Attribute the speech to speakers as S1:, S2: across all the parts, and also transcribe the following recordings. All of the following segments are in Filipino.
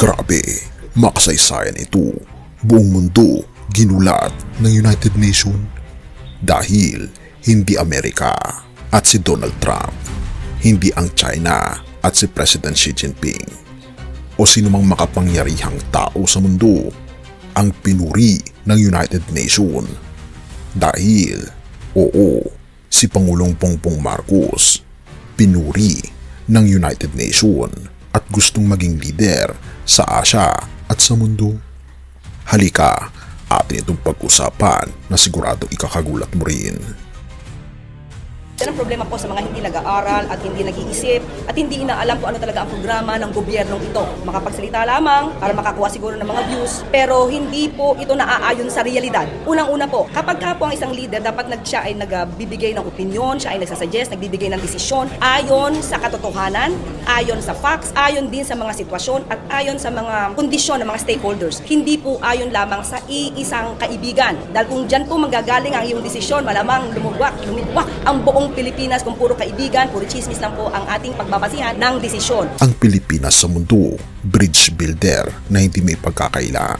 S1: Grabe, makasaysayan ito. Buong mundo ginulat ng United Nations dahil hindi Amerika at si Donald Trump, hindi ang China at si President Xi Jinping o sinumang makapangyarihang tao sa mundo ang pinuri ng United Nations. Dahil, oo, si Pangulong Bongbong Marcos pinuri ng United Nations at gustong maging leader sa Asia at sa mundo. Halika, atin itong pag-usapan na sigurado ikakagulat mo rin.
S2: Yan ang problema po sa mga hindi nag-aaral at hindi nag-iisip at hindi inaalam kung ano talaga ang programa ng gobyernong ito. Makapagsalita lamang para makakuha siguro ng mga views, pero hindi po ito naaayon sa realidad. Unang-una po, kapag ka po ang isang leader, dapat siya ay nagbibigay ng opinion, siya ay nagsasuggest, nagbibigay ng desisyon ayon sa katotohanan, ayon sa facts, ayon din sa mga sitwasyon at ayon sa mga kondisyon ng mga stakeholders. Hindi po ayon lamang sa iisang kaibigan. Dahil kung dyan po manggagaling ang iyong desisyon, malamang lumigwak ang buong Pilipinas kung puro kaibigan, puro chismis lang po ang ating pagbabasihan ng desisyon.
S1: Ang Pilipinas sa mundo, bridge builder na hindi may pagkakaila.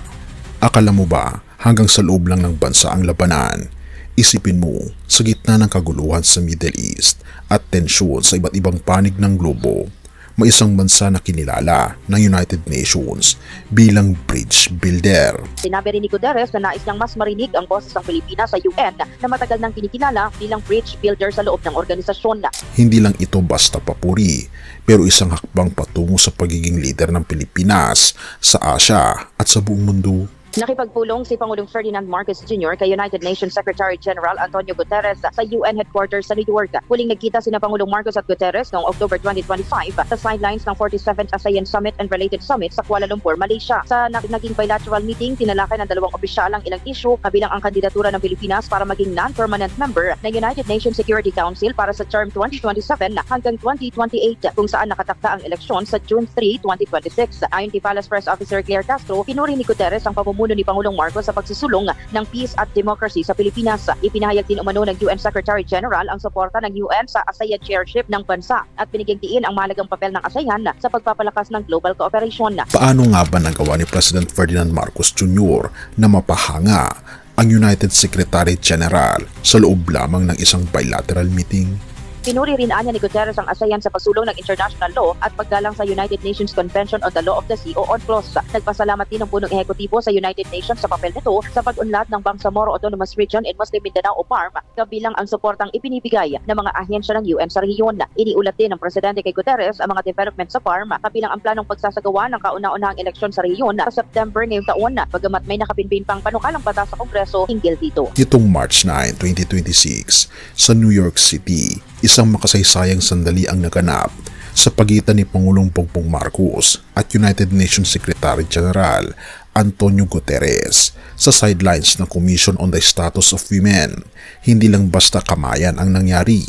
S1: Akala mo ba hanggang sa loob lang ng bansa ang labanan? Isipin mo, sa gitna ng kaguluhan sa Middle East at tensyon sa iba't ibang panig ng globo, may isang bansa na kinilala ng United Nations bilang bridge builder.
S3: Sinabi rin ni Guterres na nais niyang mas marinig ang boses ng Pilipinas sa UN na matagal nang kinikilala bilang bridge builder sa loob ng organisasyon.
S1: Hindi lang ito basta papuri, pero isang hakbang patungo sa pagiging leader ng Pilipinas sa Asia at sa buong mundo.
S3: Nakipagpulong si Pangulong Ferdinand Marcos Jr. kay United Nations Secretary General Antonio Guterres sa UN headquarters sa New York. Huling nagkita sina Pangulong Marcos at Guterres noong October 2025 sa sidelines ng 47th ASEAN Summit and related summits sa Kuala Lumpur, Malaysia. Sa naging bilateral meeting, tinalakay ng dalawang opisyal ang ilang issue kabilang ang kandidatura ng Pilipinas para maging non-permanent member ng United Nations Security Council para sa term 2027 hanggang 2028 kung saan nakatakda ang eleksyon sa June 3, 2026. Ayon kay Palace Press Officer Claire Castro, pinuri ni Guterres ang pamumuno ni Pangulong Marcos sa pagsusulong ng peace at democracy sa Pilipinas. Ipinahayag din umano ng UN Secretary General ang suporta ng UN sa ASEAN chairship ng bansa at binigyang diin ang mahalagang papel ng ASEAN sa pagpapalakas ng global cooperation.
S1: Paano nga ba nagawa ni President Ferdinand Marcos Jr. na mapahanga ang United Secretary General sa loob lamang ng isang bilateral meeting?
S3: Pinuri rin anya ni Guterres ang ASEAN sa pagsulong ng international law at paggalang sa United Nations Convention on the Law of the Sea o UNCLOS. Nagpasalamat din ang punong ehekutibo sa United Nations sa papel nito sa pag-unlad ng Bangsamoro Autonomous Region in Muslim Mindanao o BARM kabilang ang suportang ipinibigay ng mga ahensya ng UN sa rehiyon. Iniulat din ng Presidente kay Guterres ang mga development sa BARM kabilang ang planong pagsasagawa ng kauna-unahang eleksyon sa rehiyon sa September ngayong taon bagamat may nakapinpin pang panukalang batas sa Kongreso hinggil dito.
S1: Nitong March 9, 2026 sa New York City, isang makasaysayang sandali ang naganap sa pagitan ni Pangulong Bongbong Marcos at United Nations Secretary General Antonio Guterres sa sidelines ng Commission on the Status of Women. Hindi lang basta kamayan ang nangyari,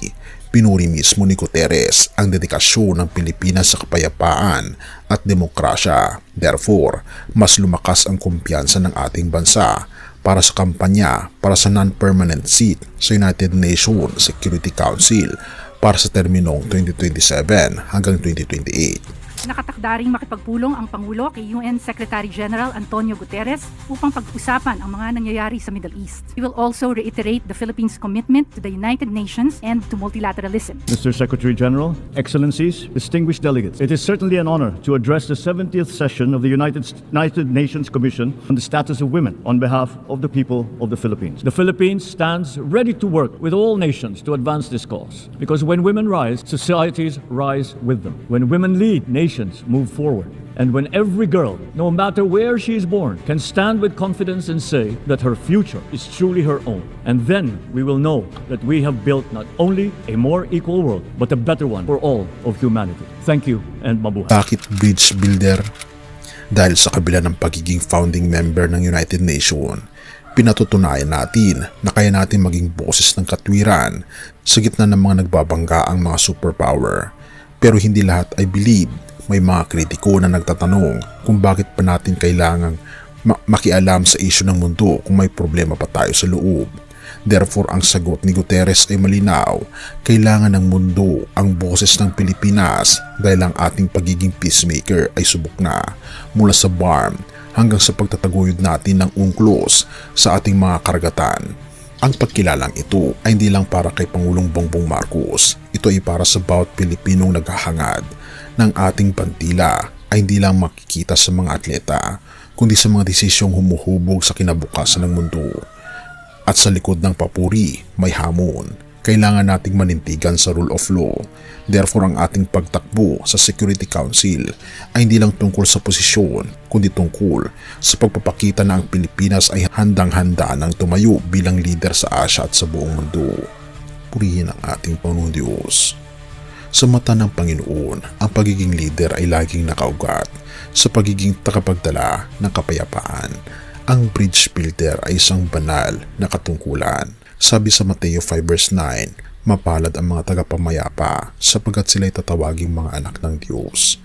S1: pinuri mismo ni Guterres ang dedikasyon ng Pilipinas sa kapayapaan at demokrasya. Therefore, mas lumakas ang kumpiyansa ng ating bansa para sa kampanya para sa non-permanent seat sa United Nations Security Council para sa terminong 2027 hanggang 2028.
S4: Nakatakda ring makipagpulong ang Pangulo kay UN Secretary General Antonio Guterres upang pag-usapan ang mga nangyayari sa Middle East. He will also reiterate the Philippines' commitment to the United Nations and to multilateralism.
S5: Mr. Secretary General, Excellencies, distinguished delegates, it is certainly an honor to address the 70th session of the United Nations Commission on the Status of Women on behalf of the people of the Philippines. The Philippines stands ready to work with all nations to advance this cause, because when women rise, societies rise with them. When women lead, nations move forward. And when every girl, no matter where she is born, can stand with confidence and say that her future is truly her own. And then we will know that we have built not only a more equal world, but a better one for all of humanity. Thank you and mabuhay.
S1: Bakit bridge builder? Dahil sa kabila ng pagiging founding member ng United Nations, pinatutunayan natin na kaya natin maging boses ng katwiran sa gitna ng mga nagbabangga ang mga superpower. Pero hindi lahat ay believe. May mga kritiko na nagtatanong kung bakit pa natin kailangang makialam sa isyu ng mundo kung may problema pa tayo sa loob. Therefore, ang sagot ni Guterres ay malinaw. Kailangan ng mundo ang boses ng Pilipinas dahil ang ating pagiging peacemaker ay subok na mula sa BARM hanggang sa pagtataguyod natin ng UNCLOS sa ating mga karagatan. Ang pagkilalang ito ay hindi lang para kay Pangulong Bongbong Marcos. Ito ay para sa bawat Pilipinong naghahangad ng ating bandila ay hindi lang makikita sa mga atleta, kundi sa mga desisyong humuhubog sa kinabukasan ng mundo. At sa likod ng papuri, may hamon. Kailangan nating manintigan sa rule of law. Therefore, ang ating pagtakbo sa Security Council ay hindi lang tungkol sa posisyon, kundi tungkol sa pagpapakita na ang Pilipinas ay handang-handa ng tumayo bilang leader sa Asia at sa buong mundo. Purihin ang ating Panginoong Diyos. Sa mata ng Panginoon, ang pagiging leader ay laging nakaugat sa pagiging takapagdala ng kapayapaan. Ang bridge builder ay isang banal na katungkulan. Sabi sa Mateo 5 verse 9, mapalad ang mga tagapamayapa sapagkat sila ay tatawaging mga anak ng Diyos.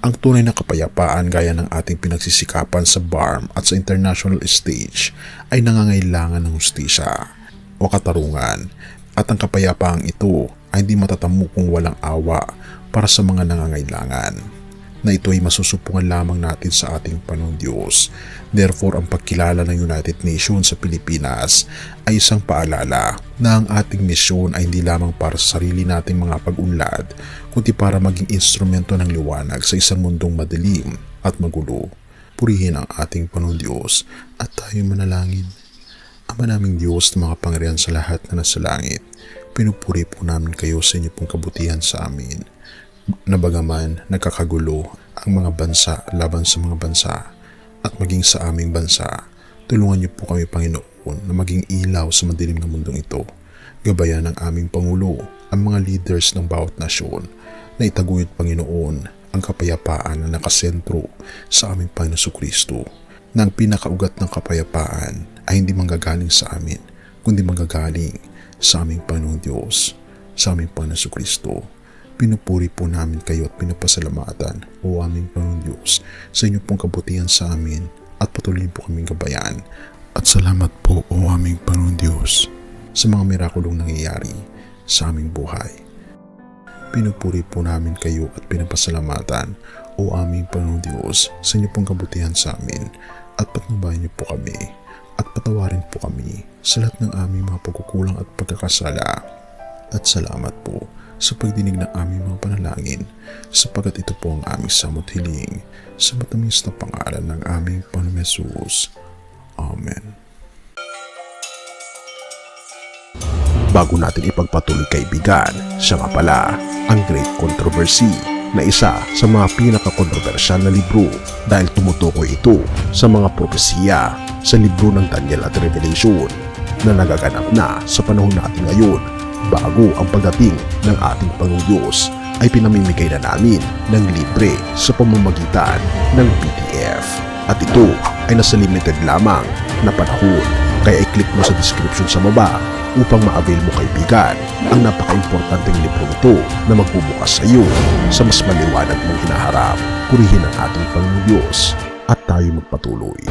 S1: Ang tunay na kapayapaan gaya ng ating pinagsisikapan sa BARM at sa international stage ay nangangailangan ng hustisya o katarungan, at ang kapayapaang ito ay hindi matatamo kung walang awa para sa mga nangangailangan, na ito ay masusupungan lamang natin sa ating Panginoong Diyos. Therefore, ang pagkilala ng United Nations sa Pilipinas ay isang paalala na ang ating misyon ay hindi lamang para sa sarili nating mga pag-unlad, kundi para maging instrumento ng liwanag sa isang mundong madilim at magulo. Purihin ang ating Panginoong Diyos at tayo manalangin. Ama naming Diyos na makapangyarihan sa lahat na nasa langit, pinupuri po namin kayo sa inyo pong kabutihan sa amin. Na bagaman nagkakagulo ang mga bansa laban sa mga bansa at maging sa aming bansa, tulungan niyo po kami, Panginoon, na maging ilaw sa madilim na mundong ito. Gabayan ng aming Pangulo, ang mga leaders ng bawat nasyon, na itaguyod, Panginoon, ang kapayapaan na nakasentro sa aming Panginoon Kristo, na ang pinakaugat ng kapayapaan ay hindi manggagaling sa amin, kundi manggagaling sa aming Panginoong Diyos, sa aming Panginoon Kristo. Pinupuri po namin kayo at pinapasalamatan, o aming Panginoong Diyos, sa inyo pong kabutihan sa amin at patuloy po kaming gabayan. At salamat po, o aming Panginoong Diyos, sa mga mirakulong nangyayari sa aming buhay. Pinupuri po namin kayo at pinapasalamatan, o aming Panginoong Diyos, sa inyo pong kabutihan sa amin at patnubayan niyo po kami at patawarin po kami sa lahat ng aming mga pagkukulang at pagkakasala. At salamat po sa pagdinig ng aming mga panalangin, sapagkat ito po ang aming samot hiling sa matamis na pangalan ng aming Panginoong Hesus. Amen. Bago natin ipagpatuloy, kaibigan, siya nga pala ang Great Controversy, na isa sa mga pinakakontrobersyal na libro dahil tumutukoy ito sa mga propesiya sa libro ng Daniel at Revelation na nagaganap na sa panahon natin ngayon. Bago ang pagdating ng ating Panginoong Diyos ay pinamimigay na namin ng libre sa pamamagitan ng PDF. At ito ay nasa limited lamang na panahon. Kaya i-click mo sa description sa baba upang ma-avail mo, kaibigan, ang napaka-importanteng libro nito na magbubukas sa iyo sa mas maliwanag mong hinaharap. Purihin ang ating Panginoong Diyos at tayo magpatuloy.